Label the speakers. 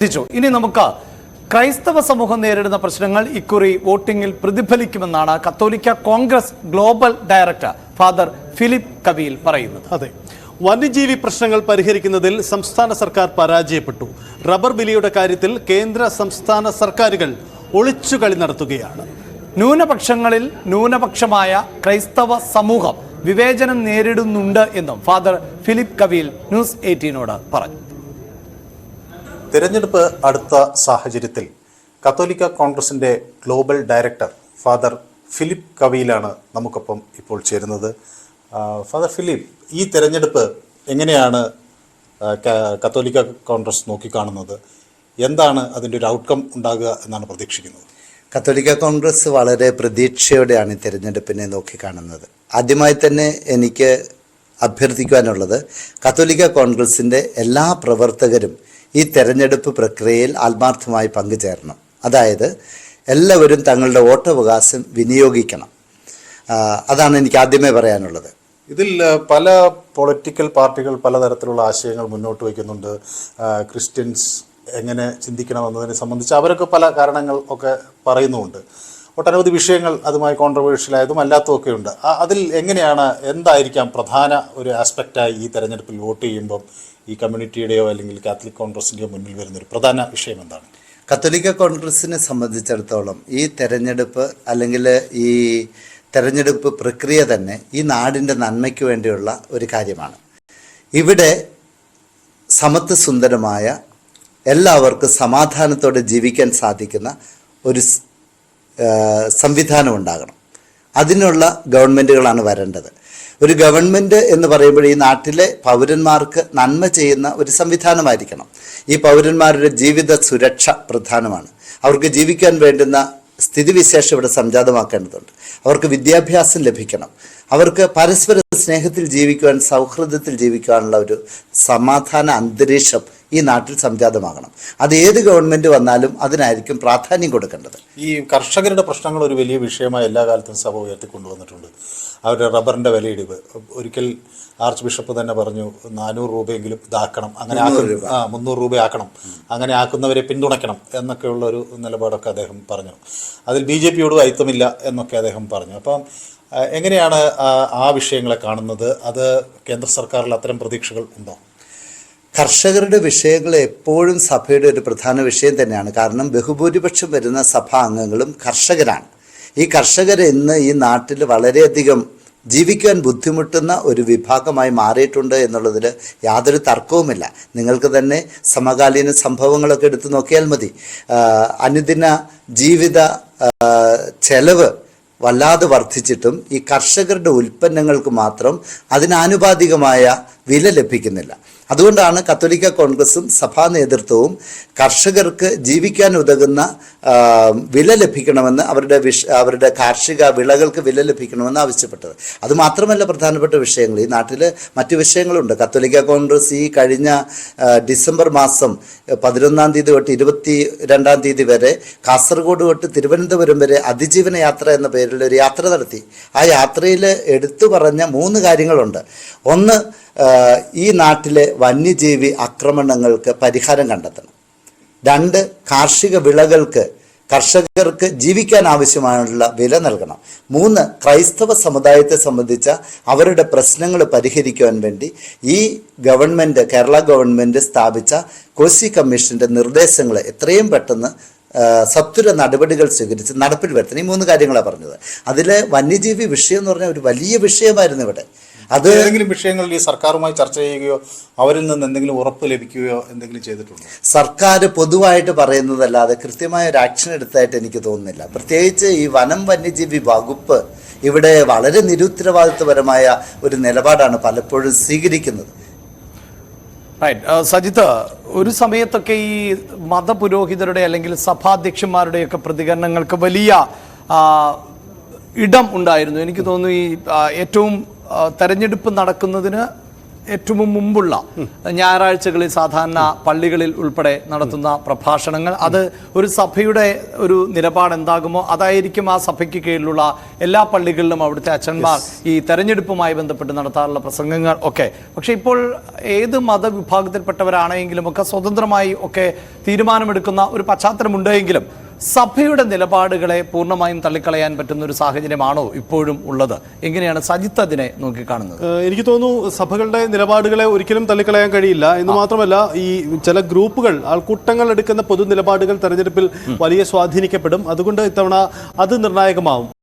Speaker 1: ഇനി നമുക്ക് ക്രൈസ്തവ സമൂഹം നേരിടുന്ന പ്രശ്നങ്ങൾ ഇക്കുറി വോട്ടിംഗിൽ പ്രതിഫലിക്കുമെന്നാണ് കത്തോലിക്ക Congress global director father Philip Kaveel പറയുന്നത്.
Speaker 2: അതെ, വന്യജീവി പ്രശ്നങ്ങൾ പരിഹരിക്കുന്നതിൽ സംസ്ഥാന സർക്കാർ പരാജയപ്പെട്ടു. റബ്ബർ വിലയുടെ കാര്യത്തിൽ കേന്ദ്ര സംസ്ഥാന സർക്കാരുകൾ ഒളിച്ചുകളി നടത്തുകയാണ്.
Speaker 1: ന്യൂനപക്ഷങ്ങളിൽ ന്യൂനപക്ഷമായ ക്രൈസ്തവ സമൂഹം വിവേചനം നേരിടുന്നുണ്ട് എന്നും ഫാദർ ഫിലിപ്പ് കവീൽ ന്യൂസ് 18നോട് പറഞ്ഞു.
Speaker 3: തിരഞ്ഞെടുപ്പ് അടുത്ത സാഹചര്യത്തിൽ കത്തോലിക്ക കോൺഗ്രസിൻ്റെ ഗ്ലോബൽ ഡയറക്ടർ ഫാദർ ഫിലിപ്പ് കവീലാണ് നമുക്കൊപ്പം ഇപ്പോൾ ചേരുന്നത്. ഫാദർ ഫിലിപ്പ്, ഈ തിരഞ്ഞെടുപ്പ് എങ്ങനെയാണ് കത്തോലിക്ക കോൺഗ്രസ് നോക്കിക്കാണുന്നത്? എന്താണ് അതിൻ്റെ ഒരു ഔട്ട്കം ഉണ്ടാകുക എന്നാണ് പ്രതീക്ഷിക്കുന്നത്?
Speaker 4: കത്തോലിക്ക കോൺഗ്രസ് വളരെ പ്രതീക്ഷയോടെയാണ് ഈ തിരഞ്ഞെടുപ്പിനെ നോക്കിക്കാണുന്നത്. ആദ്യമായി തന്നെ എനിക്ക് അഭ്യർത്ഥിക്കുവാനുള്ളത്, കത്തോലിക്ക കോൺഗ്രസിൻ്റെ എല്ലാ പ്രവർത്തകരും ഈ തെരഞ്ഞെടുപ്പ് പ്രക്രിയയിൽ ആത്മാർത്ഥമായി പങ്കുചേരണം. അതായത് എല്ലാവരും തങ്ങളുടെ വോട്ടവകാശം വിനിയോഗിക്കണം. അതാണ് എനിക്ക് ആദ്യമേ പറയാനുള്ളത്.
Speaker 3: ഇതിൽ പല പൊളിറ്റിക്കൽ പാർട്ടികൾ പലതരത്തിലുള്ള ആശയങ്ങൾ മുന്നോട്ട് വയ്ക്കുന്നുണ്ട്. ക്രിസ്ത്യൻസ് എങ്ങനെ ചിന്തിക്കണമെന്നതിനെ സംബന്ധിച്ച് അവരൊക്കെ പല കാരണങ്ങൾ ഒക്കെ പറയുന്നുമുണ്ട്. ഒട്ടനവധി വിഷയങ്ങൾ അതുമായി കോൺട്രവേഴ്ഷ്യലായതും അല്ലാത്തതൊക്കെ ഉണ്ട്. അതിൽ എങ്ങനെയാണ്, എന്തായിരിക്കാം പ്രധാന ഒരു ആസ്പെക്റ്റായി ഈ തെരഞ്ഞെടുപ്പിൽ വോട്ട് ചെയ്യുമ്പം ഈ കമ്മ്യൂണിറ്റിയുടെയോ അല്ലെങ്കിൽ കാത്തലിക് കോൺഗ്രസിൻ്റെയോ മുന്നിൽ വരുന്നൊരു പ്രധാന വിഷയം എന്താണ്?
Speaker 4: കത്തോലിക്ക കോൺഗ്രസിനെ സംബന്ധിച്ചിടത്തോളം ഈ തെരഞ്ഞെടുപ്പ് അല്ലെങ്കിൽ ഈ തെരഞ്ഞെടുപ്പ് പ്രക്രിയ തന്നെ ഈ നാടിൻ്റെ നന്മയ്ക്ക് വേണ്ടിയുള്ള ഒരു കാര്യമാണ്. ഇവിടെ സമത്വസുന്ദരമായ എല്ലാവർക്കും സമാധാനത്തോടെ ജീവിക്കാൻ സാധിക്കുന്ന ഒരു സംവിധാനം ഉണ്ടാകണം. അതിനുള്ള ഗവൺമെൻറ്റുകളാണ് വരേണ്ടത്. ഒരു ഗവൺമെൻറ് എന്ന് പറയുമ്പോൾ ഈ നാട്ടിലെ പൗരന്മാർക്ക് നന്മ ചെയ്യുന്ന ഒരു സംവിധാനമായിരിക്കണം. ഈ പൗരന്മാരുടെ ജീവിത സുരക്ഷ പ്രധാനമാണ്. അവർക്ക് ജീവിക്കാൻ വേണ്ടുന്ന സ്ഥിതിവിശേഷം ഇവിടെ സംജാതമാക്കേണ്ടതുണ്ട്. അവർക്ക് വിദ്യാഭ്യാസം ലഭിക്കണം. അവർക്ക് പരസ്പര സ്നേഹത്തിൽ ജീവിക്കുവാൻ, സൗഹൃദത്തിൽ ജീവിക്കുവാനുള്ള ഒരു സമാധാന അന്തരീക്ഷം ഈ നാട്ടിൽ സംജാതമാകണം. അത് ഏത് ഗവൺമെൻറ് വന്നാലും അതിനായിരിക്കും പ്രാധാന്യം കൊടുക്കേണ്ടത്.
Speaker 3: ഈ കർഷകരുടെ പ്രശ്നങ്ങൾ ഒരു വലിയ വിഷയമായി എല്ലാ കാലത്തും സഭ ഉയർത്തിക്കൊണ്ടുവന്നിട്ടുണ്ട്. അവരുടെ റബ്ബറിൻ്റെ വിലയിടിവ്, ഒരിക്കൽ ആർച്ച് ബിഷപ്പ് തന്നെ പറഞ്ഞു 400 രൂപയെങ്കിലും ഇതാക്കണം, അങ്ങനെ 300 രൂപയാക്കണം, അങ്ങനെ ആക്കുന്നവരെ പിന്തുണയ്ക്കണം എന്നൊക്കെയുള്ള ഒരു നിലപാടൊക്കെ അദ്ദേഹം പറഞ്ഞു. അതിൽ BJP-യോട് അയിത്തമില്ല എന്നൊക്കെ അദ്ദേഹം പറഞ്ഞു. അപ്പം എങ്ങനെയാണ് ആ വിഷയങ്ങളെ കാണുന്നത്? അത് കേന്ദ്ര സർക്കാരിൽ അത്തരം പ്രതീക്ഷകൾ ഉണ്ടോ?
Speaker 4: കർഷകരുടെ വിഷയങ്ങൾ എപ്പോഴും സഭയുടെ ഒരു പ്രധാന വിഷയം തന്നെയാണ്. കാരണം ബഹുഭൂരിപക്ഷം വരുന്ന സഭാ അംഗങ്ങളും കർഷകരാണ്. ഈ കർഷകർ ഇന്ന് ഈ നാട്ടിൽ വളരെയധികം ജീവിക്കാൻ ബുദ്ധിമുട്ടുന്ന ഒരു വിഭാഗമായി മാറിയിട്ടുണ്ട് എന്നുള്ളതിൽ യാതൊരു തർക്കവുമില്ല. നിങ്ങൾക്ക് തന്നെ സമകാലീന സംഭവങ്ങളൊക്കെ എടുത്തു നോക്കിയാൽ മതി. അനുദിന ജീവിത ചെലവ് വല്ലാതെ വർദ്ധിച്ചിട്ടും ഈ കർഷകരുടെ ഉൽപ്പന്നങ്ങൾക്ക് മാത്രം അതിനാനുപാതികമായ വില ലഭിക്കുന്നില്ല. അതുകൊണ്ടാണ് കത്തോലിക്ക കോൺഗ്രസും സഭാ നേതൃത്വവും കർഷകർക്ക് ജീവിക്കാൻ ഉതകുന്ന വില ലഭിക്കണമെന്ന്, അവരുടെ കാർഷിക വിളകൾക്ക് വില ലഭിക്കണമെന്ന് ആവശ്യപ്പെട്ടത്. അതുമാത്രമല്ല പ്രധാനപ്പെട്ട വിഷയങ്ങൾ, ഈ നാട്ടിൽ മറ്റു വിഷയങ്ങളുണ്ട്. കത്തോലിക്ക കോൺഗ്രസ് ഈ കഴിഞ്ഞ ഡിസംബർ മാസം 11-ാം തീയതി തൊട്ട് 22-ാം തീയതി വരെ കാസർഗോഡ് തൊട്ട് തിരുവനന്തപുരം വരെ അതിജീവന യാത്ര എന്ന പേരിൽ ഒരു യാത്ര നടത്തി. ആ യാത്രയിൽ എടുത്തു പറഞ്ഞ 3 കാര്യങ്ങളുണ്ട്. ഒന്ന്, ഈ നാട്ടിലെ വന്യജീവി ആക്രമണങ്ങൾക്ക് പരിഹാരം കണ്ടെത്തണം. 2, കാർഷിക വിളകൾക്ക് കർഷകർക്ക് ജീവിക്കാൻ ആവശ്യമായുള്ള വില നൽകണം. 3, ക്രൈസ്തവ സമുദായത്തെ സംബന്ധിച്ച അവരുടെ പ്രശ്നങ്ങൾ പരിഹരിക്കുവാൻ വേണ്ടി ഈ ഗവൺമെൻറ്, കേരള ഗവൺമെൻറ് സ്ഥാപിച്ച കോശി കമ്മീഷൻ്റെ നിർദ്ദേശങ്ങൾ എത്രയും പെട്ടെന്ന് സത്വര നടപടികൾ സ്വീകരിച്ച് നടപ്പിൽ വരുത്തണം. ഈ 3 കാര്യങ്ങളാണ് പറഞ്ഞത്. അതിൽ വന്യജീവി വിഷയം എന്ന് പറഞ്ഞാൽ ഒരു വലിയ വിഷയമായിരുന്നു ഇവിടെ.
Speaker 3: അത് ഏതെങ്കിലും വിഷയങ്ങളിൽ ഈ സർക്കാരുമായി ചർച്ച ചെയ്യുകയോ അവരിൽ നിന്ന് എന്തെങ്കിലും ഉറപ്പ് ലഭിക്കുകയോ എന്തെങ്കിലും ചെയ്തിട്ടുണ്ടോ?
Speaker 4: സർക്കാർ പൊതുവായിട്ട് പറയുന്നതല്ലാതെ കൃത്യമായ ഒരു ആക്ഷൻ എടുത്തായിട്ട് എനിക്ക് തോന്നുന്നില്ല. പ്രത്യേകിച്ച് ഈ വനം വന്യജീവി വകുപ്പ് ഇവിടെ വളരെ നിരുത്തരവാദിത്വപരമായ ഒരു നിലപാടാണ് പലപ്പോഴും സ്വീകരിക്കുന്നത്.
Speaker 1: സജിത്ത്, ഒരു സമയത്തൊക്കെ ഈ മതപുരോഹിതരുടെ അല്ലെങ്കിൽ സഭാധ്യക്ഷന്മാരുടെയൊക്കെ പ്രതികരണങ്ങൾക്ക് വലിയ ഇടം ഉണ്ടായിരുന്നു. എനിക്ക് തോന്നുന്നു ഈ ഏറ്റവും തെരഞ്ഞെടുപ്പ് നടക്കുന്നതിന് ഏറ്റവും മുമ്പുള്ള ഞായറാഴ്ചകളിൽ സാധാരണ പള്ളികളിൽ ഉൾപ്പെടെ നടത്തുന്ന പ്രഭാഷണങ്ങൾ, അത് ഒരു സഭയുടെ ഒരു നിലപാട് എന്താകുമോ അതായിരിക്കും ആ സഭയ്ക്ക് കീഴിലുള്ള എല്ലാ പള്ളികളിലും അവിടുത്തെ അച്ഛന്മാർ ഈ തെരഞ്ഞെടുപ്പുമായി ബന്ധപ്പെട്ട് നടത്താറുള്ള പ്രസംഗങ്ങൾ ഒക്കെ. പക്ഷെ ഇപ്പോൾ ഏത് മതവിഭാഗത്തിൽപ്പെട്ടവരാണെങ്കിലും ഒക്കെ സ്വതന്ത്രമായി ഒക്കെ തീരുമാനമെടുക്കുന്ന ഒരു പശ്ചാത്തലമുണ്ടെങ്കിലും സഭയുടെ നിലപാടുകളെ പൂർണ്ണമായും തള്ളിക്കളയാൻ പറ്റുന്ന ഒരു സാഹചര്യമാണോ ഇപ്പോഴും ഉള്ളത്? എങ്ങനെയാണ് സജിത്ത് അതിനെ നോക്കിക്കാണുന്നത്?
Speaker 2: എനിക്ക് തോന്നുന്നു സഭകളുടെ നിലപാടുകളെ ഒരിക്കലും തള്ളിക്കളയാൻ കഴിയില്ല എന്ന് മാത്രമല്ല, ഈ ചില ഗ്രൂപ്പുകൾ ആൾക്കൂട്ടങ്ങൾ എടുക്കുന്ന പൊതു നിലപാടുകൾ തെരഞ്ഞെടുപ്പിൽ വലിയ സ്വാധീനിക്കപ്പെടും. അതുകൊണ്ട് ഇത്തവണ അത് നിർണായകമാവും.